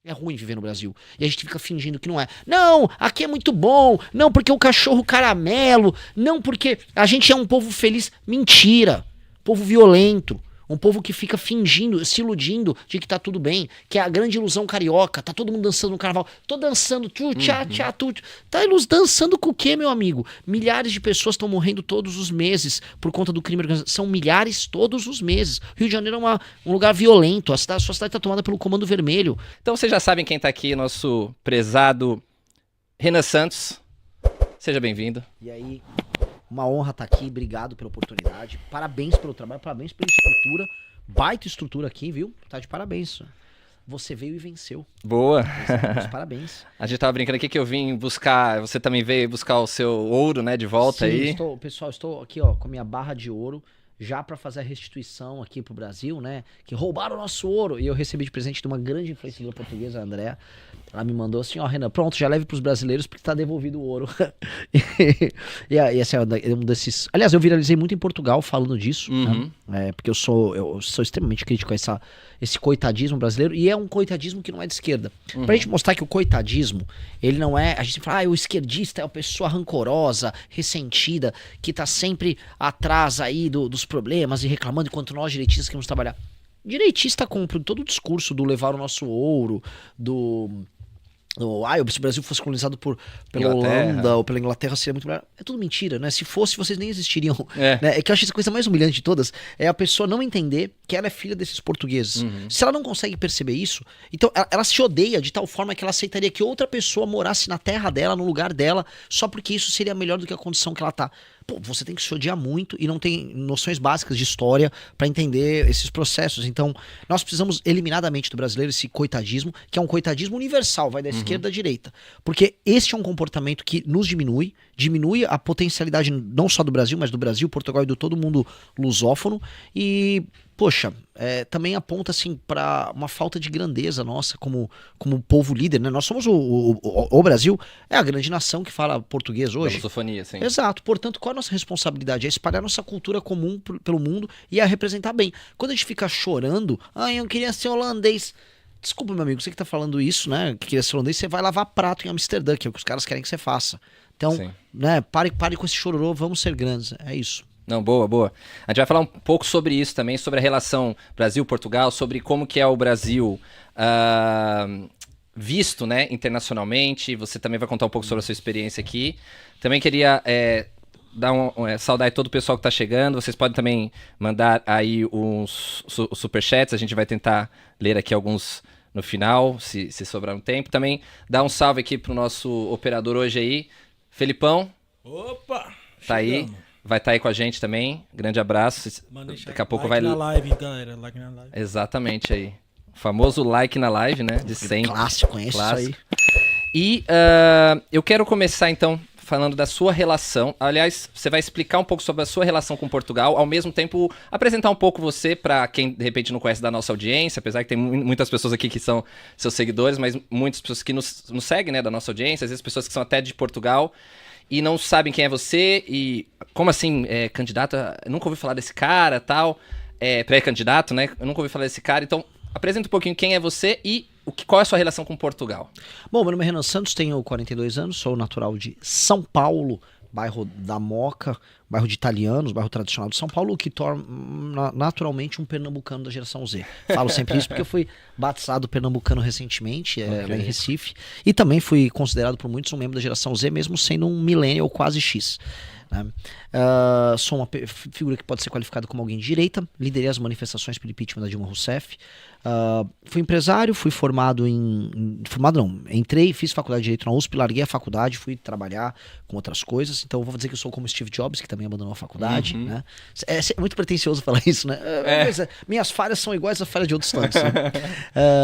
É ruim viver no Brasil. E a gente fica fingindo que não é. Não, aqui é muito bom. Não, porque o cachorro caramelo. Não, porque a gente é um povo feliz. Mentira. Povo violento. Um povo que fica fingindo, se iludindo de que tá tudo bem. Que é a grande ilusão carioca. Tá todo mundo dançando no carnaval. Tô dançando. Tchá, tchá, tu. Tá dançando com o quê, meu amigo? Milhares de pessoas estão morrendo todos os meses por conta do crime organizado. São milhares todos os meses. Rio de Janeiro é um lugar violento. A sua cidade tá tomada pelo Comando Vermelho. Então vocês já sabem quem tá aqui, nosso prezado Renan Santos. Seja bem-vindo. E aí, uma honra estar aqui, obrigado pela oportunidade. Parabéns pelo trabalho, parabéns pela estrutura. Baita estrutura aqui, viu? Tá de parabéns. Você veio e venceu. Boa. Parabéns. A gente tava brincando aqui que eu vim buscar, você também veio buscar o seu ouro, né, de volta. Sim, aí. Pessoal, estou aqui, ó, com a minha barra de ouro, já para fazer a restituição aqui pro Brasil, né? Que roubaram o nosso ouro. E eu recebi de presente de uma grande influenciadora portuguesa, a Andréa. Ela me mandou assim, ó, Renan, pronto, já leve pros brasileiros porque tá devolvido o ouro. e esse é um desses... Aliás, eu viralizei muito em Portugal falando disso, né? Porque eu sou extremamente crítico a esse coitadismo brasileiro, e é um coitadismo que não é de esquerda. Pra gente mostrar que o coitadismo, ele não é... A gente fala, o esquerdista é a pessoa rancorosa, ressentida, que tá sempre atrás aí dos problemas e reclamando, enquanto nós direitistas queremos trabalhar. Direitista compra todo o discurso do levar o nosso ouro, se o Brasil fosse colonizado pela Holanda ou pela Inglaterra seria muito melhor. É tudo mentira, né? Se fosse, vocês nem existiriam. Né? É que eu acho essa coisa mais humilhante de todas, é a pessoa não entender que ela é filha desses portugueses. Se ela não consegue perceber isso, então ela se odeia de tal forma que ela aceitaria que outra pessoa morasse na terra dela, no lugar dela, só porque isso seria melhor do que a condição que ela tá. Pô, você tem que se odiar muito e não tem noções básicas de história pra entender esses processos. Então, nós precisamos eliminar da mente do brasileiro esse coitadismo, que é um coitadismo universal, vai da esquerda à direita. Porque este é um comportamento que nos diminui a potencialidade não só do Brasil, mas do Brasil, Portugal e do todo mundo lusófono. E, poxa, também aponta assim para uma falta de grandeza nossa como povo líder, né? Nós somos o Brasil é a grande nação que fala português hoje. Da lusofonia, sim. Exato. Portanto, qual a nossa responsabilidade? É espalhar nossa cultura comum pelo mundo e a representar bem. Quando a gente fica chorando, eu queria ser holandês. Desculpa, meu amigo, você que tá falando isso, né? Que queria ser holandês, você vai lavar prato em Amsterdã, que é o que os caras querem que você faça. Então, né? Pare com esse chororô, vamos ser grandes. É isso. Não, boa. A gente vai falar um pouco sobre isso também, sobre a relação Brasil-Portugal, sobre como que é o Brasil visto, né, internacionalmente. Você também vai contar um pouco sobre a sua experiência aqui. Também queria saudar todo o pessoal que está chegando. Vocês podem também mandar aí uns superchats. A gente vai tentar ler aqui alguns no final, se sobrar um tempo. Também dar um salve aqui pro nosso operador hoje aí, Felipão. Opa! Tá aí. Vai estar aí com a gente também. Grande abraço. Daqui a pouco vai... na live, galera. Like na live. Exatamente aí. O famoso like na live, né? De sempre. Clássico, isso aí. E eu quero começar, então, falando da sua relação. Aliás, você vai explicar um pouco sobre a sua relação com Portugal, ao mesmo tempo apresentar um pouco você para quem, de repente, não conhece da nossa audiência, apesar que tem muitas pessoas aqui que são seus seguidores, mas muitas pessoas que nos seguem, né, da nossa audiência, às vezes pessoas que são até de Portugal e não sabem quem é você e como assim, candidato, eu nunca ouvi falar desse cara, tal, pré-candidato, né, eu nunca ouvi falar desse cara, então apresenta um pouquinho quem é você e qual é a sua relação com Portugal. Bom, meu nome é Renan Santos, tenho 42 anos, sou natural de São Paulo, bairro da Moca, bairro de italianos, bairro tradicional de São Paulo, que torna naturalmente um pernambucano da geração Z. Falo sempre isso porque eu fui batizado pernambucano recentemente, lá em Recife, e também fui considerado por muitos um membro da geração Z, mesmo sendo um millennial quase X. Né? Sou uma figura que pode ser qualificada como alguém de direita, liderei as manifestações pelo impeachment da Dilma Rousseff, fui empresário, fui formado entrei, fiz faculdade de Direito na USP, larguei a faculdade, fui trabalhar com outras coisas, então eu vou dizer que eu sou como Steve Jobs, que também abandonou a faculdade, né? É muito pretencioso falar isso, né? Minhas falhas são iguais às falhas de outros tantos, né?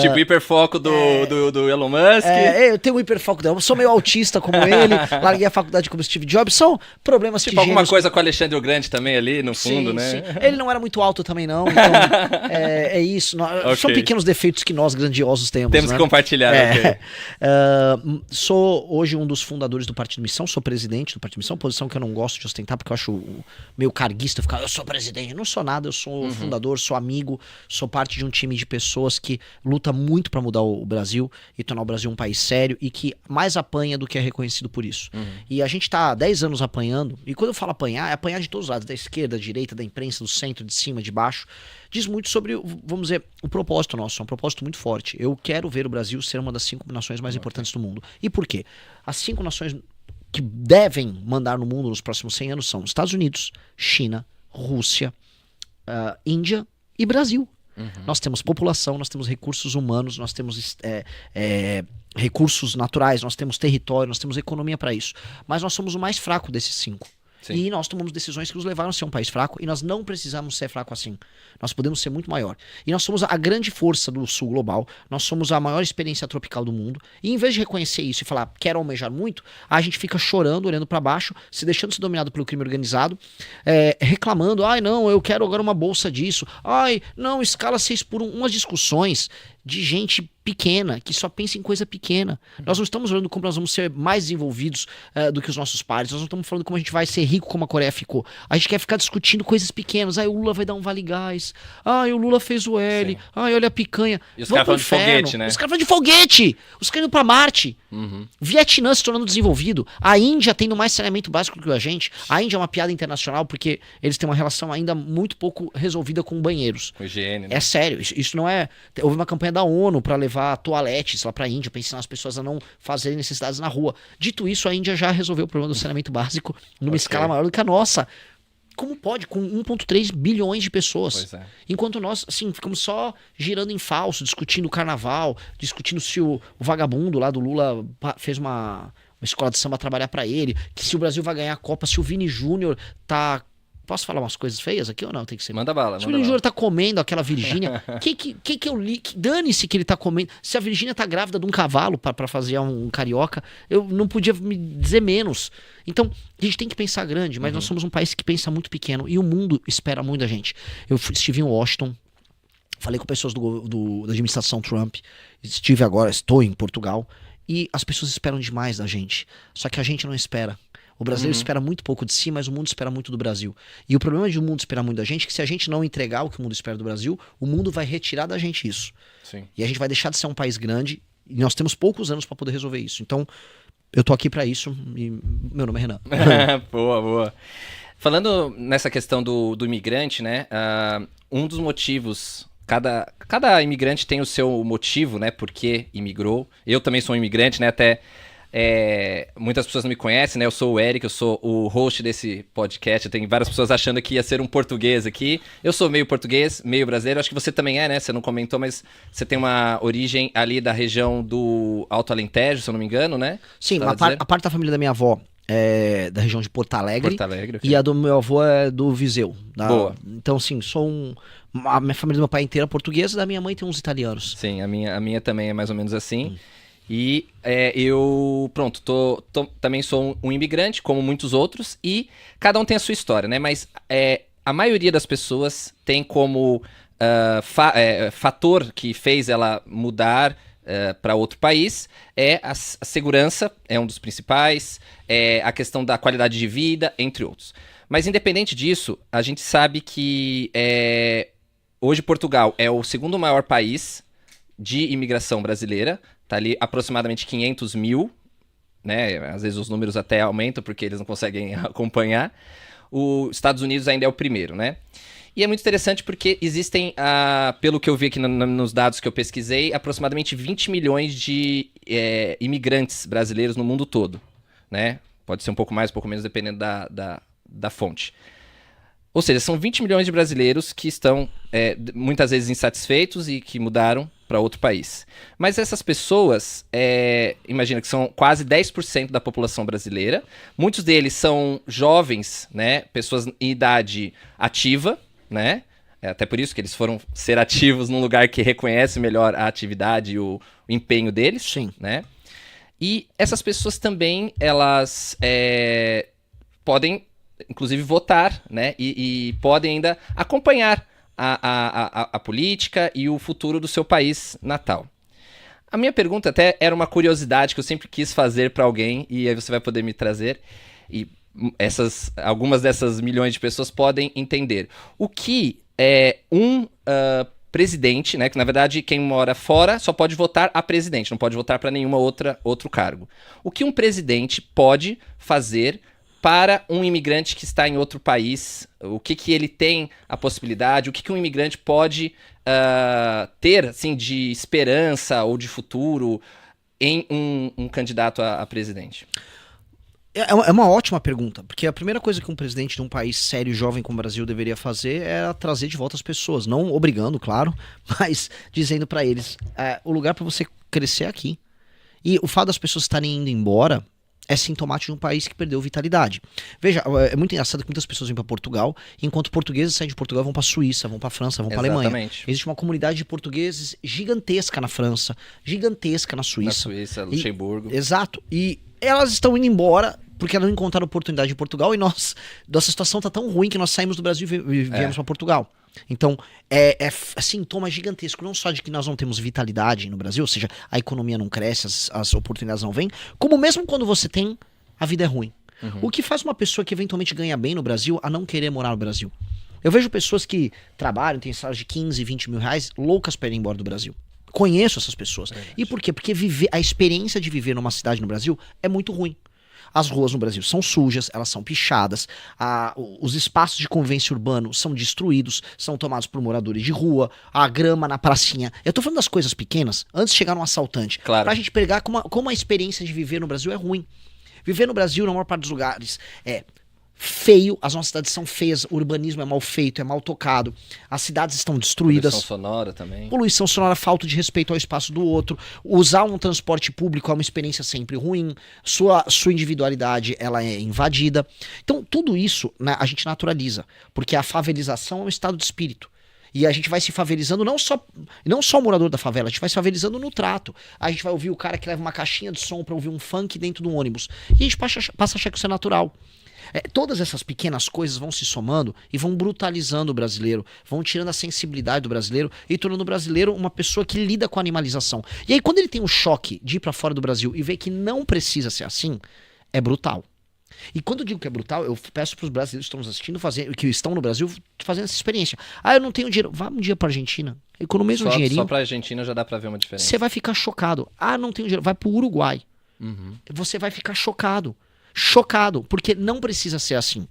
Tipo hiperfoco do Elon Musk. Eu tenho um hiperfoco dela, eu sou meio autista como ele, larguei a faculdade como Steve Jobs, são problemas tipo alguma coisa com o Alexandre o Grande também ali no fundo, sim, né? Sim. Ele não era muito alto também não, então é isso. São pequenos defeitos que nós, grandiosos, temos. Temos que compartilhar. Sou hoje um dos fundadores do Partido Missão, sou presidente do Partido Missão, posição que eu não gosto de ostentar, porque eu acho meio carguista ficar, eu sou presidente. Não sou nada, eu sou fundador, sou amigo, sou parte de um time de pessoas que luta muito para mudar o Brasil e tornar o Brasil um país sério e que mais apanha do que é reconhecido por isso. E a gente tá há 10 anos apanhando, e quando eu falo apanhar, é apanhar de todos os lados, da esquerda, da direita, da imprensa, do centro, de cima, de baixo. Diz muito sobre, vamos dizer, o propósito nosso, é um propósito muito forte. Eu quero ver o Brasil ser uma das 5 nações mais importantes do mundo. E por quê? As 5 nações que devem mandar no mundo nos próximos 100 anos são Estados Unidos, China, Rússia, Índia e Brasil. Nós temos população, nós temos recursos humanos, nós temos recursos naturais, nós temos território, nós temos economia para isso. Mas nós somos o mais fraco desses 5. Sim. E nós tomamos decisões que nos levaram a ser um país fraco e nós não precisamos ser fraco assim. Nós podemos ser muito maior. E nós somos a grande força do sul global, nós somos a maior experiência tropical do mundo. E em vez de reconhecer isso e falar, quero almejar muito, a gente fica chorando, olhando para baixo, se deixando ser dominado pelo crime organizado, reclamando, ai não, eu quero agora uma bolsa disso, ai não, escala 6x1, umas discussões de gente pequena, que só pensa em coisa pequena. Nós não estamos falando como nós vamos ser mais desenvolvidos do que os nossos pares, nós não estamos falando como a gente vai ser rico como a Coreia ficou. A gente quer ficar discutindo coisas pequenas. O Lula vai dar um Vale Gás. O Lula fez o L. Olha a picanha. E os caras falando de foguete, né? Os caras falando de foguete. Os caras indo pra Marte. Vietnã se tornando desenvolvido. A Índia tendo mais saneamento básico que a gente. A Índia é uma piada internacional porque eles têm uma relação ainda muito pouco resolvida com banheiros. Com higiene, né? É sério. Isso não é... Houve uma campanha da ONU para levar toaletes lá pra Índia, para ensinar as pessoas a não fazerem necessidades na rua. Dito isso, a Índia já resolveu o problema do saneamento básico numa escala maior do que a nossa. Como pode? Com 1,3 bilhões de pessoas. Pois é. Enquanto nós, assim, ficamos só girando em falso, discutindo o carnaval, discutindo se o vagabundo lá do Lula fez uma escola de samba trabalhar pra ele, que se o Brasil vai ganhar a Copa, se o Vini Júnior tá... Posso falar umas coisas feias aqui ou não? Tem que ser. Manda bala. Se o Vini Júnior tá comendo aquela Virgínia, que eu li? Dane-se que ele tá comendo. Se a Virgínia tá grávida de um cavalo pra fazer um carioca, eu não podia me dizer menos. Então, a gente tem que pensar grande, mas nós somos um país que pensa muito pequeno e o mundo espera muito da gente. Eu estive em Washington, falei com pessoas da administração Trump, estou em Portugal e as pessoas esperam demais da gente. Só que a gente não espera. O brasileiro espera muito pouco de si, mas o mundo espera muito do Brasil. E o problema de o mundo esperar muito da gente é que se a gente não entregar o que o mundo espera do Brasil, o mundo vai retirar da gente isso. Sim. E a gente vai deixar de ser um país grande e nós temos poucos anos para poder resolver isso. Então, eu tô aqui para isso e meu nome é Renan. Boa. Falando nessa questão do imigrante, né? Um dos motivos... Cada imigrante tem o seu motivo, né? Por que imigrou. Eu também sou um imigrante, né? Até... muitas pessoas não me conhecem, né? Eu sou o Eric, eu sou o host desse podcast. Tem várias pessoas achando que ia ser um português aqui. Eu sou meio português, meio brasileiro. Acho que você também é, né? Você não comentou, mas você tem uma origem ali da região do Alto Alentejo, se eu não me engano, né? Sim, a parte da família da minha avó é da região de Porto Alegre. Okay. E a do meu avô é do Viseu. Boa. Então, sim, a minha família do meu pai inteira é portuguesa, da minha mãe tem uns italianos. Sim, a minha também é mais ou menos assim. E eu, também sou um imigrante, como muitos outros, e cada um tem a sua história, né? Mas a maioria das pessoas tem como fator que fez ela mudar para outro país a segurança, é um dos principais, a questão da qualidade de vida, entre outros. Mas independente disso, a gente sabe que hoje Portugal é o segundo maior país de imigração brasileira. Tá ali aproximadamente 500 mil, né? Às vezes os números até aumentam porque eles não conseguem acompanhar. Os Estados Unidos ainda é o primeiro, né? E é muito interessante porque existem, pelo que eu vi aqui nos dados que eu pesquisei, aproximadamente 20 milhões de imigrantes brasileiros no mundo todo, né? Pode ser um pouco mais, um pouco menos, dependendo da fonte. Ou seja, são 20 milhões de brasileiros que estão muitas vezes insatisfeitos e que mudaram para outro país. Mas essas pessoas, imagina que são quase 10% da população brasileira. Muitos deles são jovens, né? Pessoas em idade ativa, né? Até por isso que eles foram ser ativos num lugar que reconhece melhor a atividade e o empenho deles. Sim. Né? E essas pessoas também, elas podem, inclusive, votar, né? E podem ainda acompanhar a política e o futuro do seu país natal. A minha pergunta até era uma curiosidade que eu sempre quis fazer para alguém, e aí você vai poder me trazer, e algumas dessas milhões de pessoas podem entender. O que é presidente, né, que na verdade quem mora fora só pode votar a presidente, não pode votar para nenhuma outro cargo. O que um presidente pode fazer para um imigrante que está em outro país? O que ele tem a possibilidade? O que um imigrante pode ter assim, de esperança ou de futuro em um candidato a presidente? É uma ótima pergunta, porque a primeira coisa que um presidente de um país sério e jovem como o Brasil deveria fazer é trazer de volta as pessoas, não obrigando, claro, mas dizendo para eles, o lugar para você crescer é aqui. E o fato das pessoas estarem indo embora é sintomático de um país que perdeu vitalidade. Veja, é muito engraçado que muitas pessoas vêm para Portugal, enquanto portugueses saem de Portugal, vão para Suíça, vão para França, vão para Alemanha. Existe uma comunidade de portugueses gigantesca na França, gigantesca na Suíça. Na Suíça, Luxemburgo. Exato. E elas estão indo embora porque elas não encontraram oportunidade em Portugal, e nossa situação tá tão ruim que nós saímos do Brasil e viemos para Portugal. Então, é sintoma gigantesco, não só de que nós não temos vitalidade no Brasil, ou seja, a economia não cresce, as oportunidades não vêm, como mesmo quando você tem, a vida é ruim. Uhum. O que faz uma pessoa que eventualmente ganha bem no Brasil a não querer morar no Brasil? Eu vejo pessoas que trabalham, têm salários de 15, 20 mil reais, loucas para ir embora do Brasil. Conheço essas pessoas. E por quê? Porque a experiência de viver numa cidade no Brasil é muito ruim. As ruas no Brasil são sujas, elas são pichadas, os espaços de convivência urbano são destruídos, são tomados por moradores de rua, a grama na pracinha. Eu tô falando das coisas pequenas, antes de chegar num assaltante. Claro. Pra gente pegar como a experiência de viver no Brasil é ruim. Viver no Brasil, na maior parte dos lugares, é feio, as nossas cidades são feias, o urbanismo é mal feito, é mal tocado, as cidades estão destruídas. Poluição sonora também. Poluição sonora, falta de respeito ao espaço do outro, usar um transporte público é uma experiência sempre ruim, sua individualidade ela é invadida. Então tudo isso, né, a gente naturaliza, porque a favelização é um estado de espírito. E a gente vai se favelizando, não só o morador da favela, a gente vai se favelizando no trato. A gente vai ouvir o cara que leva uma caixinha de som pra ouvir um funk dentro do ônibus. E a gente passa a achar que isso é natural. Todas essas pequenas coisas vão se somando e vão brutalizando o brasileiro, vão tirando a sensibilidade do brasileiro e tornando o brasileiro uma pessoa que lida com a animalização. E aí quando ele tem um choque de ir pra fora do Brasil e ver que não precisa ser assim, é brutal. E quando eu digo que é brutal, eu peço pros brasileiros que estão nos assistindo, que estão no Brasil, fazendo essa experiência. Eu não tenho dinheiro. Vá um dia pra Argentina, economiza um dinheirinho. Só pra Argentina já dá pra ver uma diferença. Você vai ficar chocado. Não tenho dinheiro. Vai pro Uruguai. Uhum. Você vai ficar chocado. Chocado, porque não precisa ser assim.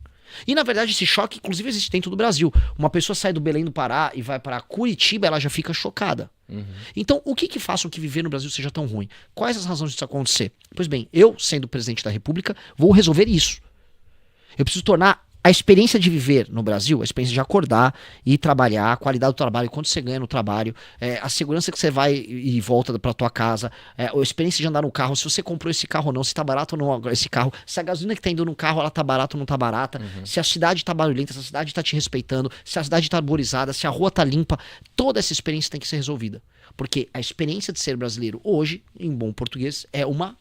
E na verdade esse choque inclusive existe dentro do Brasil. Uma pessoa sai do Belém do Pará e vai para Curitiba, ela já fica chocada. Uhum. Então o que faz com que viver no Brasil seja tão ruim? Quais as razões disso acontecer? Pois bem, eu sendo presidente da República vou resolver isso. Eu preciso tornar a experiência de viver no Brasil, a experiência de acordar e trabalhar, a qualidade do trabalho, quanto você ganha no trabalho, a segurança que você vai e volta pra tua casa, a experiência de andar no carro, se você comprou esse carro ou não, se tá barato ou não esse carro, se a gasolina que tá indo no carro, ela tá barata ou não tá barata, se a cidade tá barulhenta, se a cidade tá te respeitando, se a cidade tá arborizada, se a rua tá limpa, toda essa experiência tem que ser resolvida. Porque a experiência de ser brasileiro hoje, em bom português, é uma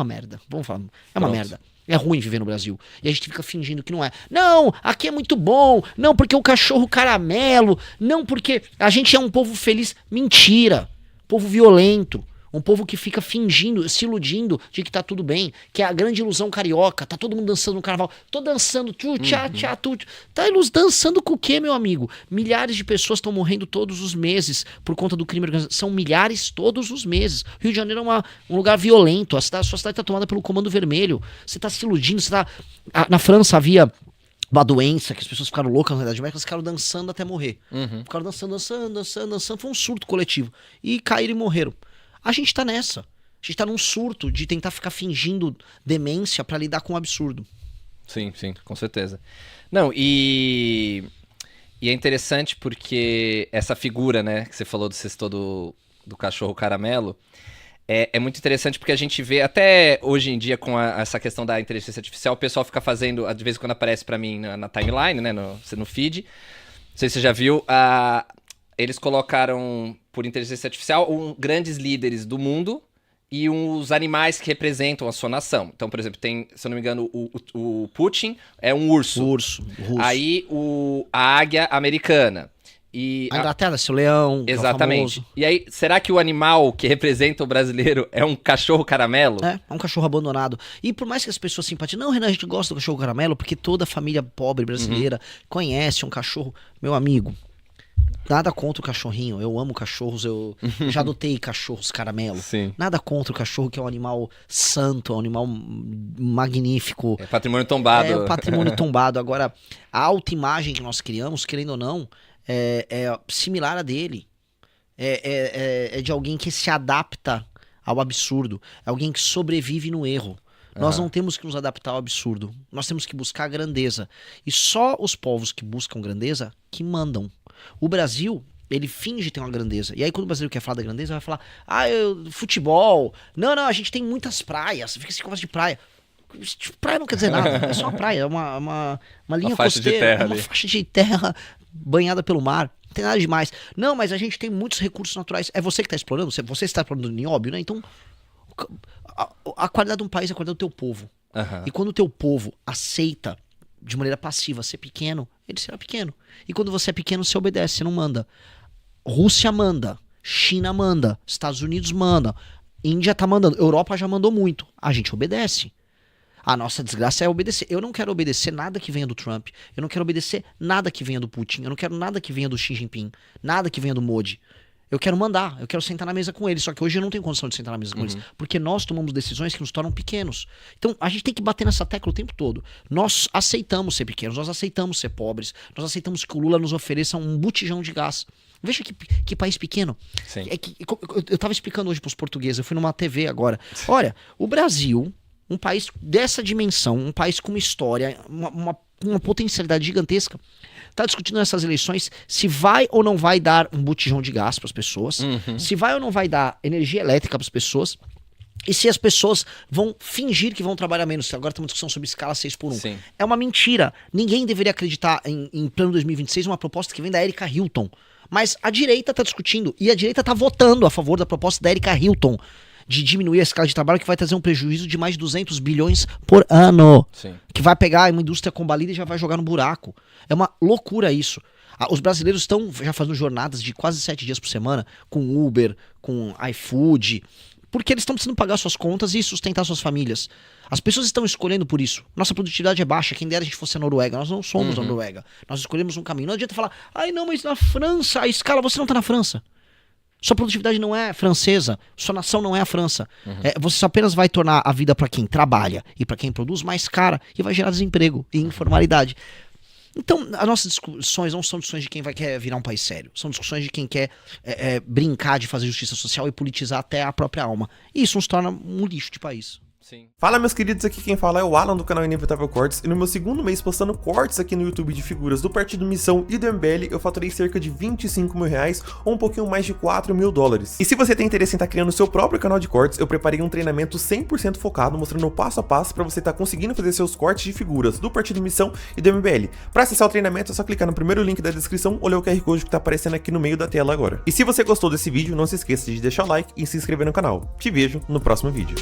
merda. Vamos falar, é uma merda. É ruim viver no Brasil. E a gente fica fingindo que não é. Não, aqui é muito bom. Não, porque o cachorro caramelo. Não, porque a gente é um povo feliz. Mentira. Povo violento. Um povo que fica fingindo, se iludindo de que tá tudo bem. Que é a grande ilusão carioca. Tá todo mundo dançando no carnaval. Tô dançando. Tá dançando com o quê, meu amigo? Milhares de pessoas estão morrendo todos os meses por conta do crime organizado. São milhares todos os meses. Rio de Janeiro é um lugar violento. A sua cidade tá tomada pelo Comando Vermelho. Você tá se iludindo. Na França havia uma doença que as pessoas ficaram loucas na Idade Média, elas ficaram dançando até morrer. Ficaram dançando. Foi um surto coletivo. E caíram e morreram. A gente tá nessa. A gente tá num surto de tentar ficar fingindo demência pra lidar com o absurdo. Sim, com certeza. Não, e é interessante porque essa figura, né, que você falou do sexto do cachorro caramelo, é muito interessante porque a gente vê, até hoje em dia com essa questão da inteligência artificial, o pessoal fica fazendo, de vez em quando aparece pra mim na timeline, né, no feed, não sei se você já viu, eles colocaram por inteligência artificial grandes líderes do mundo e os animais que representam a sua nação. Então, por exemplo, tem, se eu não me engano, o Putin é um urso. O urso. Aí a águia americana. E a Inglaterra, seu leão. Exatamente. E aí, será que o animal que representa o brasileiro é um cachorro caramelo? É um cachorro abandonado. E por mais que as pessoas simpatizem, não, Renan, a gente gosta do cachorro caramelo, porque toda família pobre brasileira conhece um cachorro. Meu amigo, nada contra o cachorrinho. Eu amo cachorros, eu já adotei cachorros caramelo. Sim. Nada contra o cachorro, que é um animal santo, é um animal magnífico. É patrimônio tombado. É um patrimônio tombado. Agora, a autoimagem que nós criamos, querendo ou não, é similar a dele. É de alguém que se adapta ao absurdo. É alguém que sobrevive no erro. Nós não temos que nos adaptar ao absurdo. Nós temos que buscar a grandeza. E só os povos que buscam grandeza que mandam. O Brasil, ele finge ter uma grandeza. E aí quando o brasileiro quer falar da grandeza, vai falar, futebol. Não, a gente tem muitas praias. Fica esse conversa de praia. Praia não quer dizer nada. É só uma praia. É uma linha costeira. Uma faixa de terra banhada pelo mar. Não tem nada demais. Não, mas a gente tem muitos recursos naturais. É você que está explorando? Você está explorando nióbio, né? Então, a qualidade de um país é a qualidade do teu povo. E quando o teu povo aceita de maneira passiva ser pequeno, ele será pequeno. E quando você é pequeno, você obedece, você não manda. Rússia manda, China manda, Estados Unidos manda, Índia tá mandando, Europa já mandou muito. A gente obedece. A nossa desgraça é obedecer. Eu não quero obedecer nada que venha do Trump. Eu não quero obedecer nada que venha do Putin. Eu não quero nada que venha do Xi Jinping. Nada que venha do Modi. Eu quero mandar. Eu quero sentar na mesa com eles. Só que hoje eu não tenho condição de sentar na mesa com eles. Porque nós tomamos decisões que nos tornam pequenos. Então a gente tem que bater nessa tecla o tempo todo. Nós aceitamos ser pequenos. Nós aceitamos ser pobres. Nós aceitamos que o Lula nos ofereça um botijão de gás. Veja que país pequeno. Sim. Eu tava explicando hoje pros portugueses. Eu fui numa TV agora. Olha, o Brasil... Um país dessa dimensão, um país com uma história, uma potencialidade gigantesca, está discutindo nessas eleições se vai ou não vai dar um botijão de gás para as pessoas, se vai ou não vai dar energia elétrica para as pessoas, e se as pessoas vão fingir que vão trabalhar menos. Agora tem uma discussão sobre escala 6x1. Sim. É uma mentira. Ninguém deveria acreditar em plano 2026 uma proposta que vem da Erika Hilton. Mas a direita está discutindo, e a direita está votando a favor da proposta da Erika Hilton, de diminuir a escala de trabalho, que vai trazer um prejuízo de mais de 200 bilhões por ano. Sim. Que vai pegar uma indústria combalida e já vai jogar no buraco. É uma loucura isso. Os brasileiros estão já fazendo jornadas de quase 7 dias por semana, com Uber, com iFood, porque eles estão precisando pagar suas contas e sustentar suas famílias. As pessoas estão escolhendo por isso. Nossa produtividade é baixa. Quem dera a gente fosse a Noruega. Nós não somos a Noruega. Nós escolhemos um caminho. Não adianta falar, não, mas na França, a escala, você não está na França. Sua produtividade não é francesa, sua nação não é a França. Você apenas vai tornar a vida para quem trabalha e para quem produz mais cara e vai gerar desemprego e informalidade. Então, as nossas discussões não são discussões de quem quer virar um país sério. São discussões de quem quer brincar de fazer justiça social e politizar até a própria alma. E isso nos torna um lixo de país. Sim. Fala, meus queridos, aqui quem fala é o Alan do canal Inevitável Cortes, e no meu segundo mês postando cortes aqui no YouTube de figuras do Partido Missão e do MBL, eu faturei cerca de 25 mil reais, ou um pouquinho mais de 4 mil dólares. E se você tem interesse em estar criando o seu próprio canal de cortes, eu preparei um treinamento 100% focado, mostrando o passo a passo para você estar conseguindo fazer seus cortes de figuras do Partido Missão e do MBL. Para acessar o treinamento é só clicar no primeiro link da descrição ou ler o QR Code que tá aparecendo aqui no meio da tela agora. E se você gostou desse vídeo, não se esqueça de deixar o like e se inscrever no canal. Te vejo no próximo vídeo.